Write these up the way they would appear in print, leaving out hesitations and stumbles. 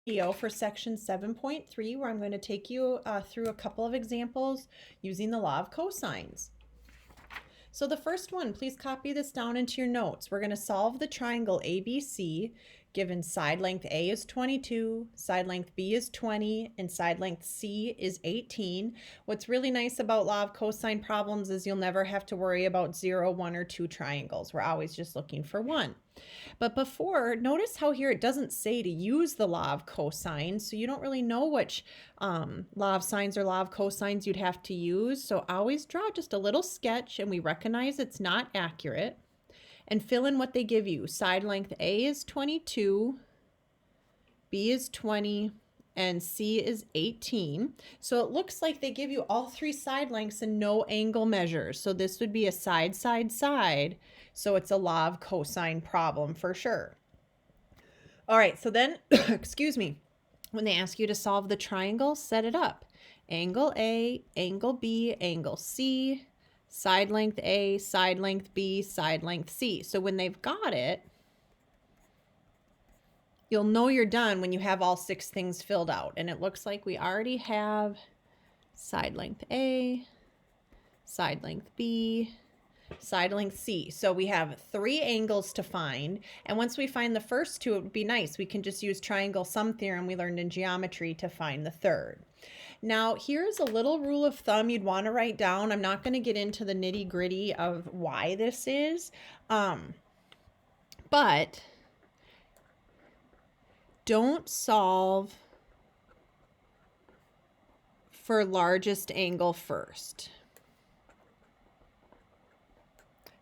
Video for section 7.3 where I'm going to take you through a couple of examples using the law of cosines. So the first one, please copy this down into your notes. We're going to solve the triangle ABC given side length A is 22, side length B is 20, and side length C is 18. What's really nice about law of cosine problems is you'll never have to worry about 0, 1, or 2 triangles. We're always just looking for 1. But before, notice how here it doesn't say to use the law of cosine, so you don't really know which law of sines or law of cosines you'd have to use. So always draw just a little sketch, and we recognize it's not accurate, and fill in what they give you. Side length A is 22, B is 20, and C is 18. So it looks like they give you all 3 side lengths and no angle measures. So this would be a side, side, side. So it's a law of cosine problem for sure. All right, so then, excuse me, when they ask you to solve the triangle, set it up. Angle A, angle B, angle C, side length A, side length B, side length C. So when they've got it, you'll know you're done when you have all 6 things filled out. And it looks like we already have side length A, side length B, side length C. So we have 3 angles to find. And once we find the first 2, it would be nice. We can just use triangle sum theorem we learned in geometry to find the third. Now, here's a little rule of thumb you'd want to write down. I'm not going to get into the nitty gritty of why this is, but don't solve for largest angle first.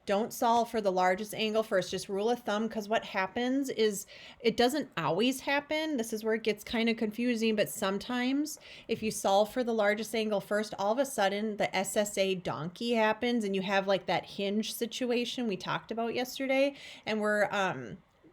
Don't solve for the largest angle first, just rule of thumb, because what happens is it doesn't always happen. This is where it gets kind of confusing, but sometimes if you solve for the largest angle first, all of a sudden the SSA donkey happens and you have like that hinge situation we talked about yesterday, and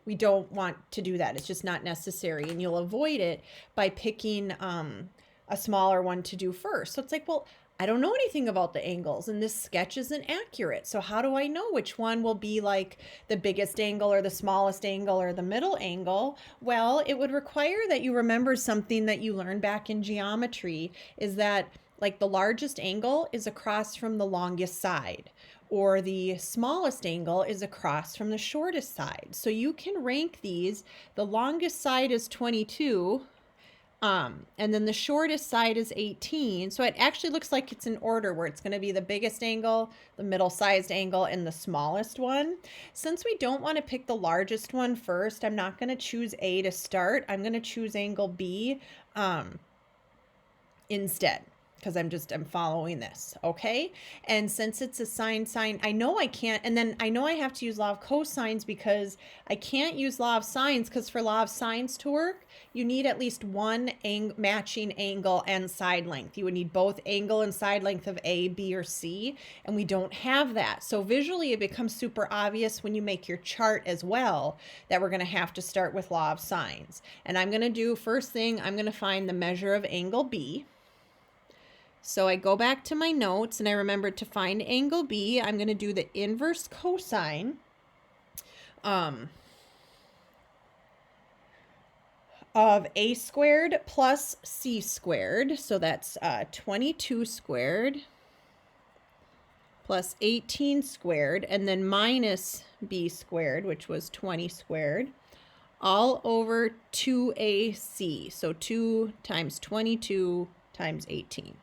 we don't want to do that. It's just not necessary, and you'll avoid it by picking a smaller one to do first. So it's like, well, I don't know anything about the angles and this sketch isn't accurate. So how do I know which one will be like the biggest angle or the smallest angle or the middle angle? Well, it would require that you remember something that you learned back in geometry, is that like the largest angle is across from the longest side, or the smallest angle is across from the shortest side. So you can rank these. The longest side is 22. And then the shortest side is 18. So it actually looks like it's in order where it's going to be the biggest angle, the middle-sized angle, and the smallest one. Since we don't want to pick the largest one first, I'm not going to choose A to start. I'm going to choose angle B instead, because I'm following this, okay? And since it's a sine, I know I can't, and then I know I have to use law of cosines because I can't use law of sines, because for law of sines to work, you need at least one matching angle and side length. You would need both angle and side length of A, B, or C, and we don't have that. So visually it becomes super obvious when you make your chart as well that we're gonna have to start with law of sines. And I'm gonna do, first thing, I'm gonna find the measure of angle B. So I go back to my notes and I remember to find angle B, I'm going to do the inverse cosine of A squared plus C squared. So that's 22 squared plus 18 squared, and then minus B squared, which was 20 squared, all over 2AC. So 2 times 22 times 18.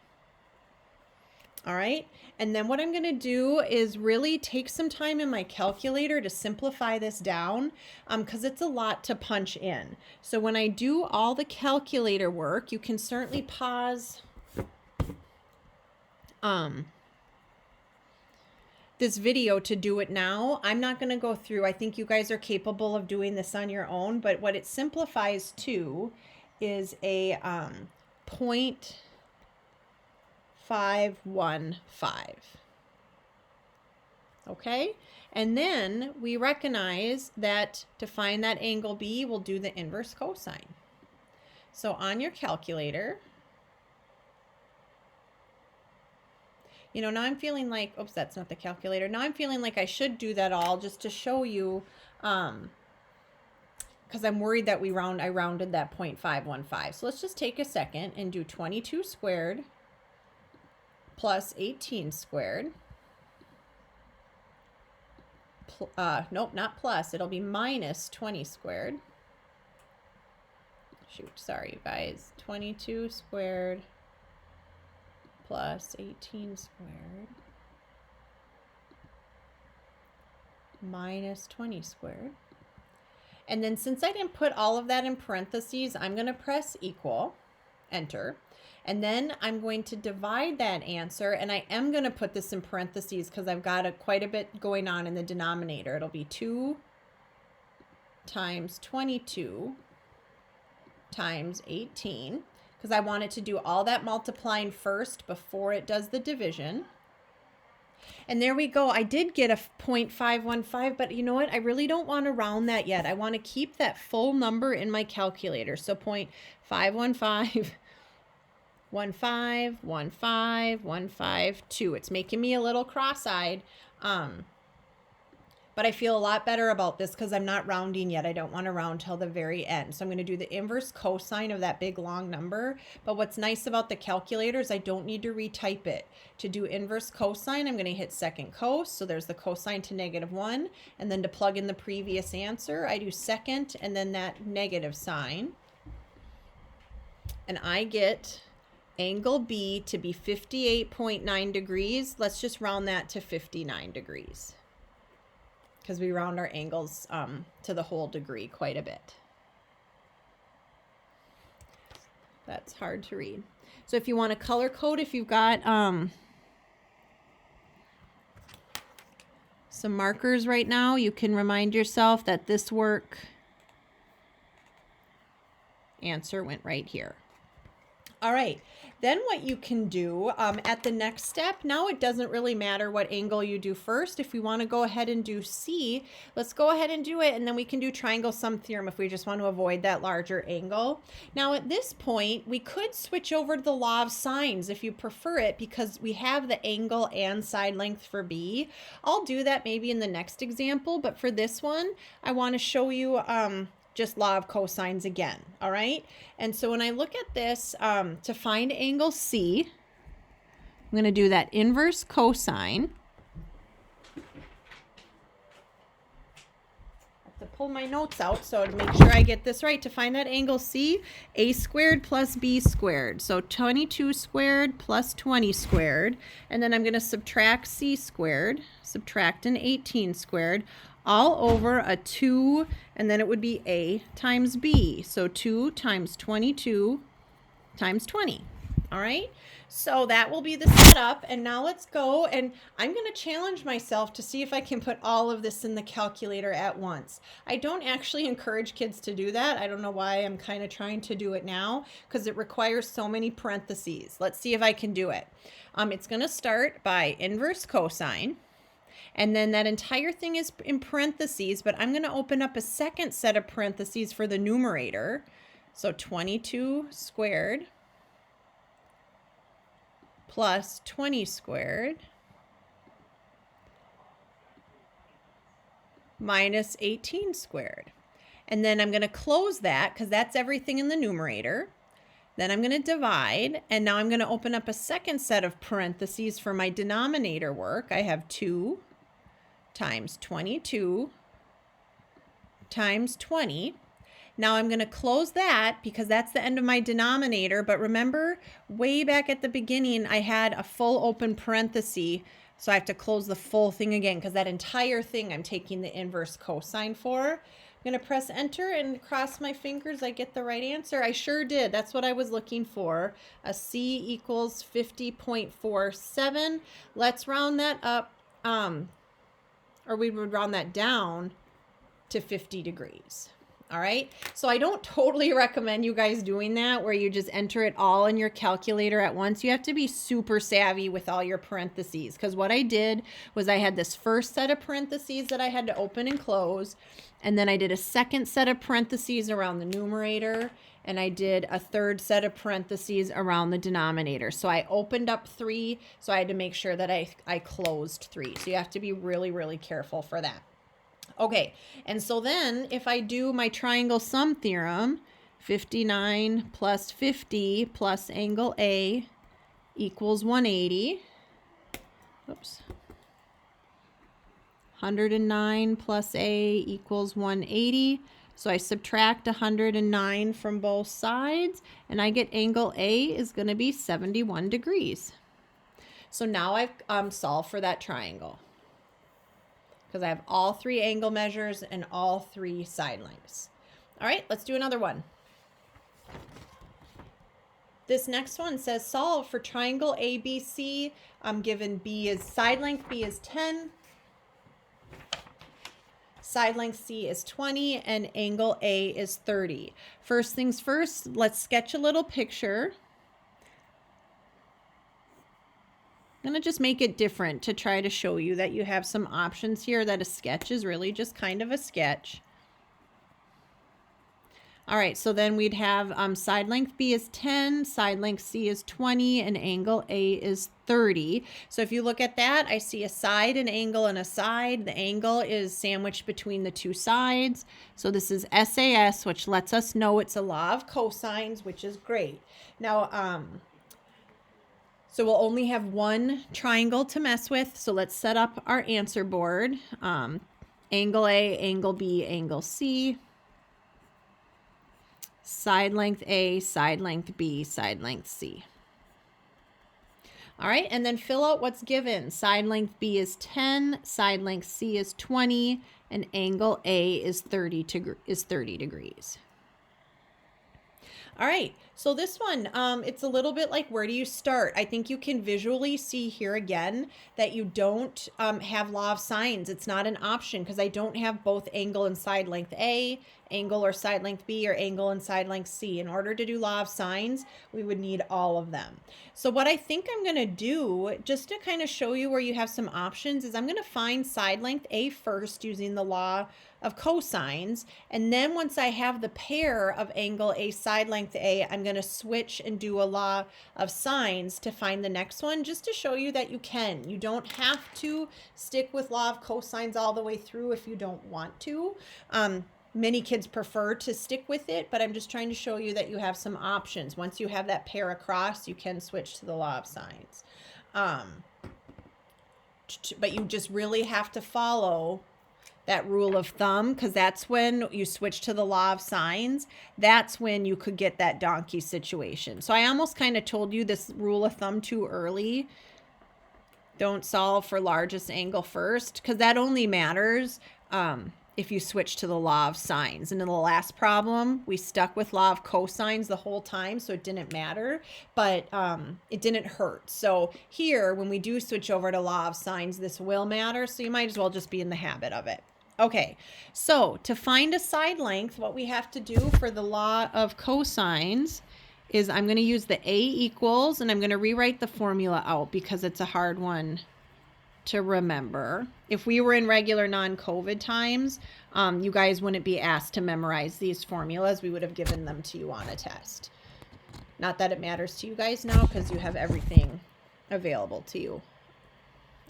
All right, and then what I'm going to do is really take some time in my calculator to simplify this down, because it's a lot to punch in. So when I do all the calculator work, you can certainly pause this video to do it now. I'm not going to go through. I think you guys are capable of doing this on your own, but what it simplifies to is a 0.515. Okay, and then we recognize that to find that angle B, we'll do the inverse cosine. So on your calculator, you know, now I'm feeling like, oops, that's not the calculator. Now I'm feeling like I should do that all just to show you because I'm worried that I rounded that 0.515. So let's just take a second and do 22 squared plus 18 squared. Nope, not plus. It'll be minus 20 squared. Shoot, sorry, you guys. 22 squared plus 18 squared minus 20 squared. And then since I didn't put all of that in parentheses, I'm going to press equal, enter. And then I'm going to divide that answer, and I am going to put this in parentheses because I've got quite a bit going on in the denominator. It'll be 2 times 22 times 18, because I want it to do all that multiplying first before it does the division. And there we go. I did get a 0.515, but you know what? I really don't want to round that yet. I want to keep that full number in my calculator. So 0.515, 1515152. It's making me a little cross-eyed. But I feel a lot better about this because I'm not rounding yet. I don't want to round till the very end. So I'm going to do the inverse cosine of that big long number. But what's nice about the calculator is I don't need to retype it. To do inverse cosine, I'm going to hit second cos. So there's the cosine to -1. And then to plug in the previous answer, I do second and then that negative sign. And I get angle B to be 58.9 degrees. Let's just round that to 59 degrees. Because we round our angles to the whole degree quite a bit. That's hard to read. So if you want to color code, if you've got some markers right now, you can remind yourself that this work answer went right here. All right, then what you can do at the next step, now it doesn't really matter what angle you do first. If we want to go ahead and do C, let's go ahead and do it, and then we can do triangle sum theorem if we just want to avoid that larger angle. Now at this point, we could switch over to the law of sines if you prefer it, because we have the angle and side length for B. I'll do that maybe in the next example, but for this one, I want to show you just law of cosines again, all right? And so when I look at this, to find angle C, I'm going to do that inverse cosine. I have to pull my notes out so to make sure I get this right. To find that angle C, A squared plus B squared. So 22 squared plus 20 squared. And then I'm going to subtract C squared, subtract an 18 squared, all over a 2, and then it would be A times B. So 2 times 22 times 20. All right, so that will be the setup. And now let's go, and I'm going to challenge myself to see if I can put all of this in the calculator at once. I don't actually encourage kids to do that. I don't know why I'm kind of trying to do it now, because it requires so many parentheses. Let's see if I can do it. It's going to start by inverse cosine. And then that entire thing is in parentheses, but I'm going to open up a second set of parentheses for the numerator. So 22 squared plus 20 squared minus 18 squared. And then I'm going to close that because that's everything in the numerator. Then I'm going to divide, and now I'm going to open up a second set of parentheses for my denominator work. I have 2 times 22 times 20. Now I'm going to close that because that's the end of my denominator. But remember, way back at the beginning, I had a full open parenthesis. So I have to close the full thing again because that entire thing I'm taking the inverse cosine for. I'm going to press enter and cross my fingers I get the right answer. I sure did. That's what I was looking for. A C equals 50.47. Let's round that up. Or we would round that down to 50 degrees. All right, so I don't totally recommend you guys doing that where you just enter it all in your calculator at once. You have to be super savvy with all your parentheses, because what I did was I had this first set of parentheses that I had to open and close, and then I did a second set of parentheses around the numerator, and I did a third set of parentheses around the denominator. So I opened up 3, so I had to make sure that I closed 3. So you have to be really, really careful for that. Okay, and so then if I do my triangle sum theorem, 59 plus 50 plus angle A equals 180. Oops. 109 plus A equals 180. So I subtract 109 from both sides, and I get angle A is going to be 71 degrees. So now I've solved for that triangle, because I have all three angle measures and all three side lengths. All right, let's do another one. This next one says solve for triangle ABC. I'm given B is side length B is 10, side length C is 20, and angle A is 30. First things first, let's sketch a little picture. I'm going to just make it different to try to show you that you have some options here, that a sketch is really just kind of a sketch. All right, so then we'd have side length B is 10, side length C is 20, and angle A is 30. So if you look at that, I see a side, an angle, and a side. The angle is sandwiched between the two sides. So this is SAS, which lets us know it's a law of cosines, which is great. Now, so we'll only have one triangle to mess with. So let's set up our answer board. Angle A, angle B, angle C. Side length A, side length B, side length C. All right, and then fill out what's given. Side length B is 10, side length C is 20, and angle A is 30 degrees. All right, so this one, it's a little bit like, where do you start? I think you can visually see here again that you don't have law of sines. It's not an option because I don't have both angle and side length A, angle or side length B, or angle and side length C. In order to do law of sines, we would need all of them. So what I think I'm going to do, just to kind of show you where you have some options, is I'm going to find side length A first using the law of cosines, and then once I have the pair of angle A, side length A, I'm going to switch and do a law of sines to find the next one, just to show you that you can. You don't have to stick with law of cosines all the way through if you don't want to. Many kids prefer to stick with it, but I'm just trying to show you that you have some options. Once you have that pair across, you can switch to the law of sines. But you just really have to follow that rule of thumb, because that's when you switch to the law of sines. That's when you could get that donkey situation. So I almost kind of told you this rule of thumb too early. Don't solve for largest angle first, because that only matters if you switch to the law of sines. And in the last problem, we stuck with law of cosines the whole time, so it didn't matter, but it didn't hurt. So here, when we do switch over to law of sines, this will matter, so you might as well just be in the habit of it. Okay, so to find a side length, what we have to do for the law of cosines is I'm going to use the A equals, and I'm going to rewrite the formula out because it's a hard one to remember. If we were in regular non-COVID times, you guys wouldn't be asked to memorize these formulas. We would have given them to you on a test. Not that it matters to you guys now, because you have everything available to you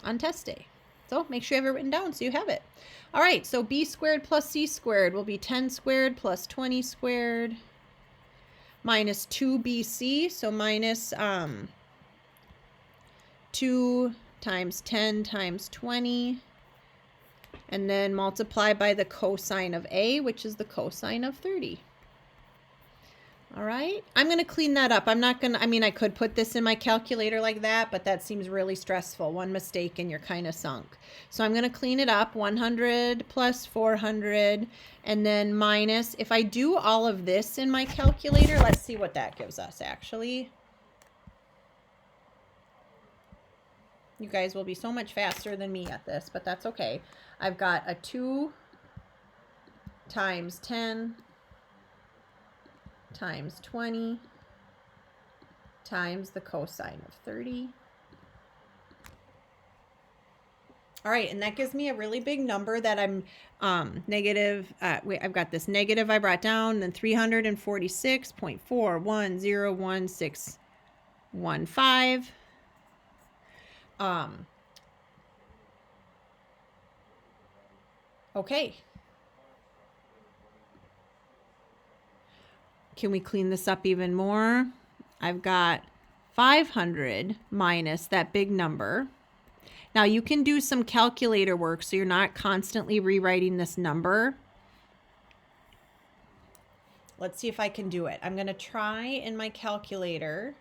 on test day. So make sure you have it written down so you have it. All right, so B squared plus C squared will be 10 squared plus 20 squared minus 2BC, so minus 2 times 10 times 20, and then multiply by the cosine of A, which is the cosine of 30. All right, I'm going to clean that up. I'm not going to, I could put this in my calculator like that, but that seems really stressful. One mistake and you're kind of sunk. So I'm going to clean it up. 100 plus 400, and then minus, if I do all of this in my calculator, let's see what that gives us actually. You guys will be so much faster than me at this, but that's okay. I've got a 2 times 10 times 20 times the cosine of 30. All right, and that gives me a really big number that I'm negative. Wait, I've got this negative I brought down, then 346.41011615. Okay. Can we clean this up even more? I've got 500 minus that big number. Now you can do some calculator work so you're not constantly rewriting this number. Let's see if I can do it. I'm going to try in my calculator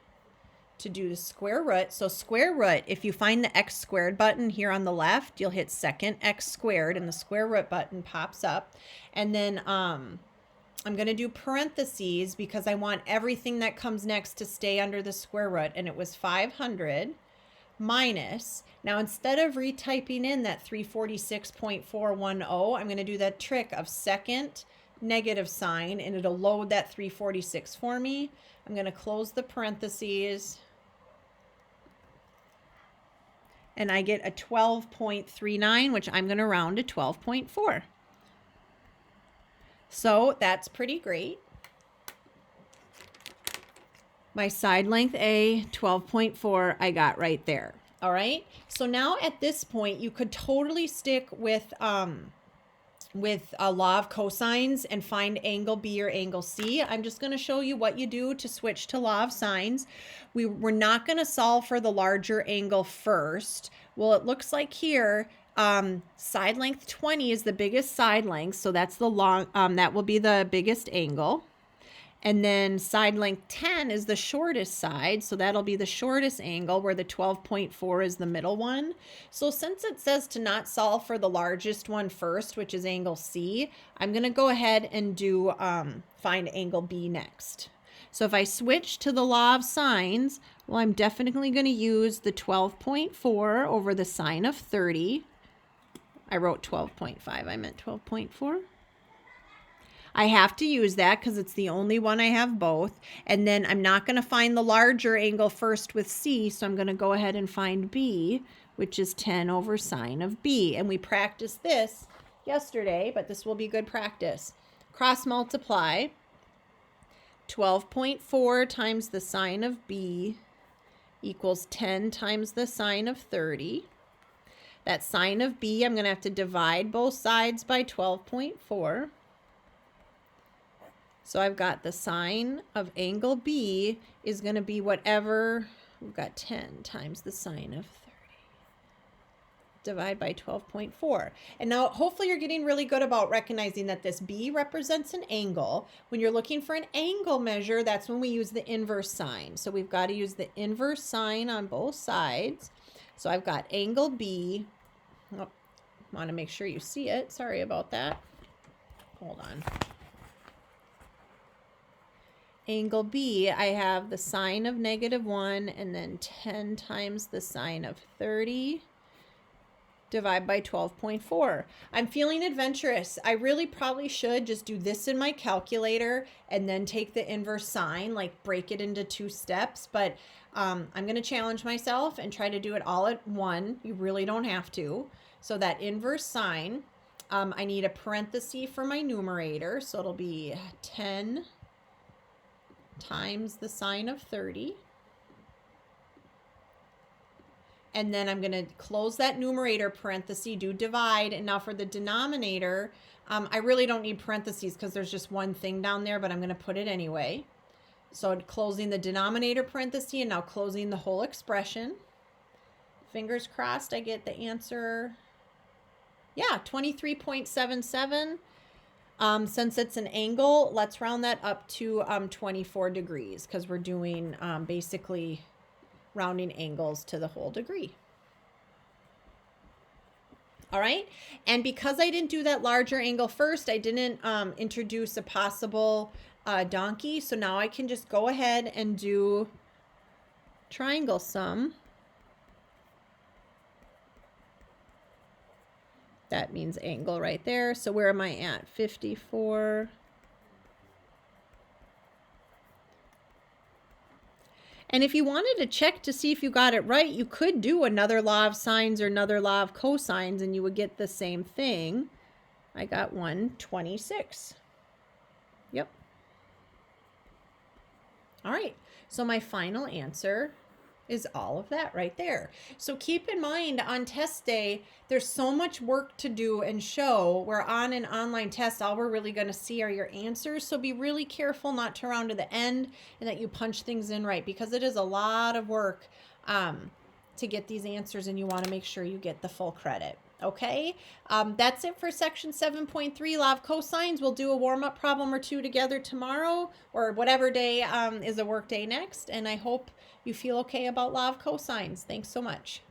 to do the square root. So square root, if you find the x squared button here on the left, you'll hit second x squared and the square root button pops up. And then I'm going to do parentheses because I want everything that comes next to stay under the square root. And it was 500 minus, now instead of retyping in that 346.410, I'm going to do that trick of second negative sign and it'll load that 346 for me. I'm going to close the parentheses and I get a 12.39, which I'm going to round to 12.4. So that's pretty great. My side length A, 12.4, I got right there. All right. So now at this point, you could totally stick with a law of cosines and find angle B or angle C. I'm just going to show you what you do to switch to law of sines. We're not going to solve for the larger angle first. Well, it looks like here, side length 20 is the biggest side length. So that's the long, that will be the biggest angle. And then side length 10 is the shortest side, so that'll be the shortest angle where the 12.4 is the middle one. So since it says to not solve for the largest one first, which is angle C, I'm going to go ahead and do find angle B next. So if I switch to the law of sines, well, I'm definitely going to use the 12.4 over the sine of 30. I wrote 12.5, I meant 12.4. I have to use that because it's the only one I have both. And then I'm not going to find the larger angle first with C, so I'm going to go ahead and find B, which is 10 over sine of B. And we practiced this yesterday, but this will be good practice. Cross multiply 12.4 times the sine of B equals 10 times the sine of 30. That sine of B, I'm going to have to divide both sides by 12.4. So I've got the sine of angle B is going to be whatever, we've got 10 times the sine of 30. Divide by 12.4. And now hopefully you're getting really good about recognizing that this B represents an angle. When you're looking for an angle measure, that's when we use the inverse sine. So we've got to use the inverse sine on both sides. So I've got angle B. Oh, want to make sure you see it. Sorry about that. Hold on. Angle B, I have the sine of -1 and then 10 times the sine of 30. Divide by 12.4. I'm feeling adventurous. I really probably should just do this in my calculator and then take the inverse sine, like break it into 2 steps. But I'm going to challenge myself and try to do it all at one. You really don't have to. So that inverse sine, I need a parenthesis for my numerator. So it'll be 10 times the sine of 30. And then I'm going to close that numerator parenthesis, do divide. And now for the denominator, I really don't need parentheses because there's just one thing down there, but I'm going to put it anyway. So closing the denominator parenthesis and now closing the whole expression. Fingers crossed I get the answer. Yeah, 23.77. Since it's an angle, let's round that up to 24 degrees because we're doing basically rounding angles to the whole degree. All right. And because I didn't do that larger angle first, I didn't introduce a possible donkey. So now I can just go ahead and do triangle sum. That means angle right there. So where am I at? 54. And if you wanted to check to see if you got it right, you could do another law of sines or another law of cosines and you would get the same thing. I got 126. Yep. All right. So my final answer is all of that right there. So keep in mind on test day, there's so much work to do and show, where on an online test, all we're really going to see are your answers. So be really careful not to round to the end and that you punch things in right, because it is a lot of work to get these answers, and you want to make sure you get the full credit. Okay, that's it for section 7.3, law of cosines. We'll do a warm-up problem or two together tomorrow, or whatever day is a work day next, and I hope you feel okay about law of cosines. Thanks so much.